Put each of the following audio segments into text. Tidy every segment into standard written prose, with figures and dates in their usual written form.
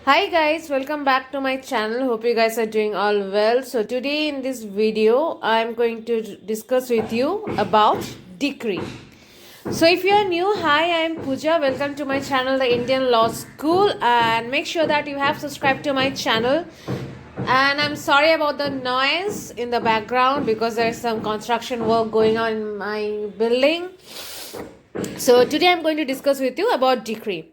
Hi guys, welcome back to my channel. Hope you guys are doing all well. So today in this video, I'm going to discuss with you about decree. So if you are new, hi, I am Pooja. Welcome to my channel, the Indian Law School, and make sure that you have subscribed to my channel. And I'm sorry about the noise in the background because there's some construction work going on in my building. So today I'm going to discuss with you about decree.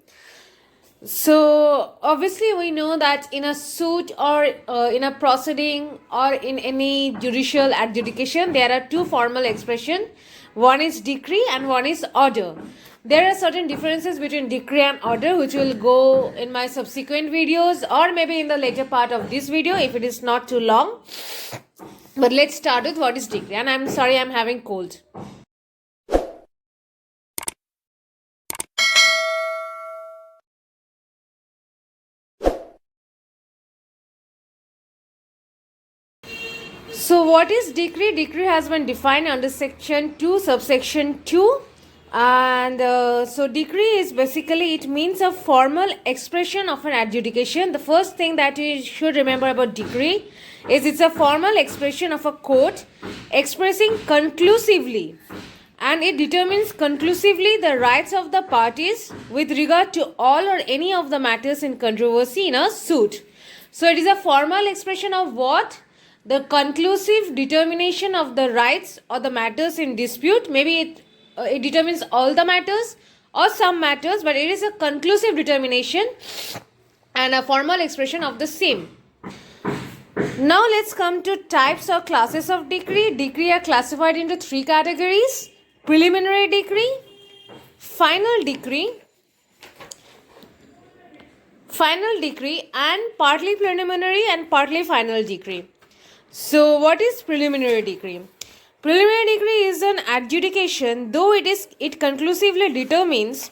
So obviously we know that in a suit or in a proceeding or in any judicial adjudication there are two formal expression. One is decree and one is order. There are certain differences between decree and order which will go in my subsequent videos or maybe in the later part of this video if it is not too long. But let's start with what is decree, and I'm sorry I'm having cold. So what is decree? Decree has been defined under section 2 subsection 2, and so decree is basically, it means a formal expression of an adjudication. The first thing that you should remember about decree is it's a formal expression of a court expressing conclusively, and it determines conclusively the rights of the parties with regard to all or any of the matters in controversy in a suit. So it is a formal expression of what? The conclusive determination of the rights or the matters in dispute. Maybe it determines all the matters or some matters, but it is a conclusive determination and a formal expression of the same. Now let's come to types or classes of decree. Decree are classified into three categories: preliminary decree, final decree, and partly preliminary and partly final decree. So what is preliminary decree? Preliminary decree is an adjudication, though it conclusively determines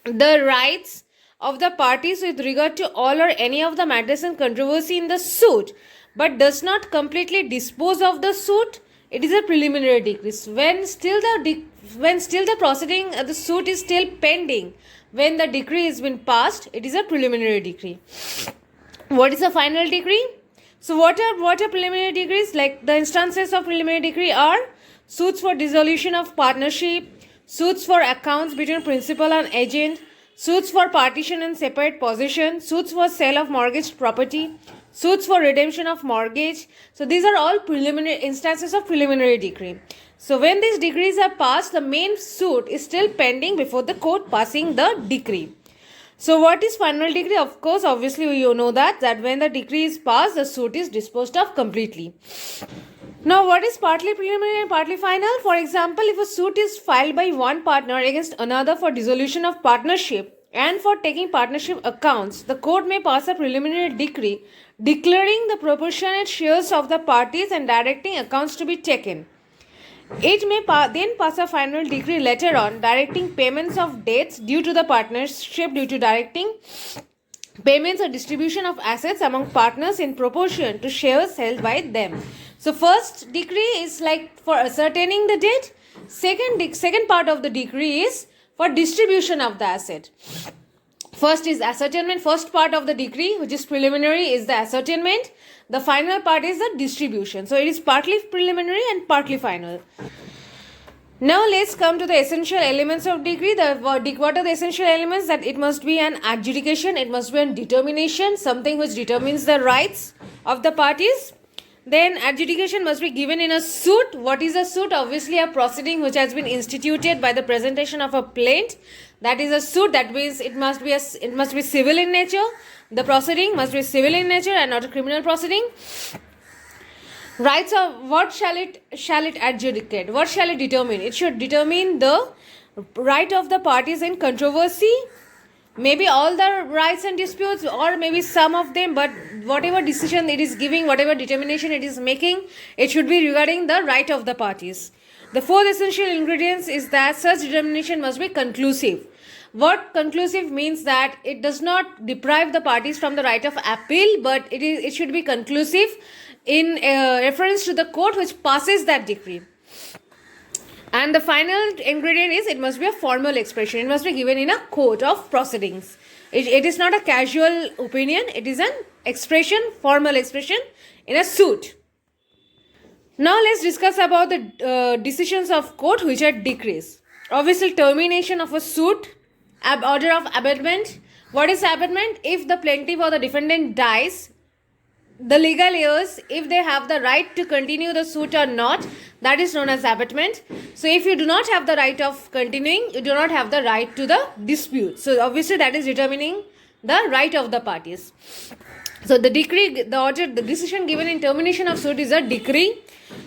the rights of the parties with regard to all or any of the matters in controversy in the suit, but does not completely dispose of the suit. It is a preliminary decree. When still the proceeding, the suit is still pending, when the decree has been passed, it is a preliminary decree. What is a final decree? So what are preliminary decrees? Like the instances of preliminary decree are suits for dissolution of partnership, suits for accounts between principal and agent, suits for partition and separate possession, suits for sale of mortgaged property, suits for redemption of mortgage. So these are all preliminary instances of preliminary decree. So when these decrees are passed, the main suit is still pending before the court passing the decree. So what is final decree? Of course, obviously you know that when the decree is passed, the suit is disposed of completely. Now what is partly preliminary and partly final? For example, if a suit is filed by one partner against another for dissolution of partnership and for taking partnership accounts, the court may pass a preliminary decree declaring the proportionate shares of the parties and directing accounts to be taken. It may then pass a final decree later on directing payments of debts due to the partnership, due to directing payments or distribution of assets among partners in proportion to shares held by them. So first decree is like for ascertaining the debt. Second part of the decree is for distribution of the asset. First is ascertainment. First part of the decree, which is preliminary, is the ascertainment. The final part is the distribution. So it is partly preliminary and partly final. Now let's come to the essential elements of decree. What are the essential elements? That it must be an adjudication, it must be a determination, something which determines the rights of the parties. Then adjudication must be given in a suit. What is a suit? Obviously a proceeding which has been instituted by the presentation of a plaint. That is a suit. That means it must be civil in nature. The proceeding must be civil in nature and not a criminal proceeding. Rights of what shall it adjudicate? What shall it determine? It should determine the right of the parties in controversy. Maybe all the rights and disputes, or maybe some of them, but whatever decision it is giving, whatever determination it is making, it should be regarding the right of the parties. The fourth essential ingredients is that such determination must be conclusive. What conclusive means? That it does not deprive the parties from the right of appeal, but it should be conclusive in reference to the court which passes that decree. And the final ingredient is it must be a formal expression. It must be given in a court of proceedings. It is not a casual opinion, it is an expression, formal expression in a suit. Now let's discuss about the decisions of court which are decrees. Obviously, termination of a suit, order of abatement. What is abatement? If the plaintiff or the defendant dies, the legal heirs, if they have the right to continue the suit or not, that is known as abatement. So if you do not have the right of continuing, you do not have the right to the dispute. So obviously that is determining the right of the parties. So the decree, the order, the decision given in termination of suit is a decree.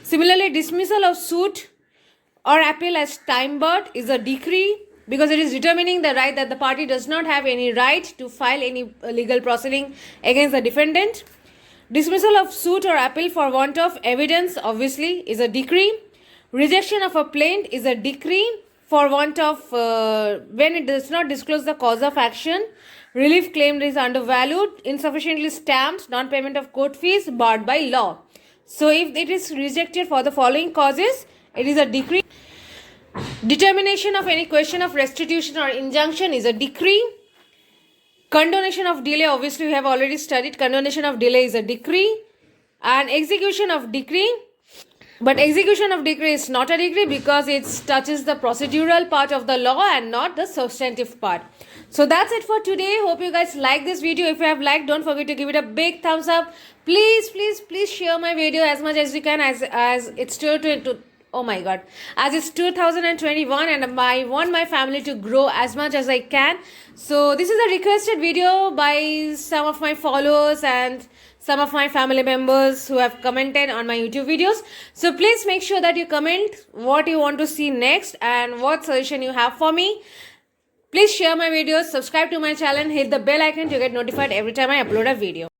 Similarly, dismissal of suit or appeal as time barred is a decree, because it is determining the right that the party does not have any right to file any legal proceeding against the defendant. Dismissal of suit or appeal for want of evidence, obviously, is a decree. Rejection of a plaint is a decree for want of, when it does not disclose the cause of action. Relief claimed is undervalued, insufficiently stamped, non-payment of court fees, barred by law. So if it is rejected for the following causes, it is a decree. Determination of any question of restitution or injunction is a decree. Condonation of delay, obviously we have already studied. Condonation of delay is a decree. And execution of decree. But execution of decree is not a decree because it touches the procedural part of the law and not the substantive part. So that's it for today. Hope you guys like this video. If you have liked, don't forget to give it a big thumbs up. Please share my video as much as you can, as it's oh my god, as it's 2021 and I want my family to grow as much as I can. So this is a requested video by some of my followers and some of my family members who have commented on my YouTube videos. So please make sure that you comment what you want to see next and what suggestion you have for me. Please share my videos, subscribe to my channel, hit the bell icon to get notified every time I upload a video.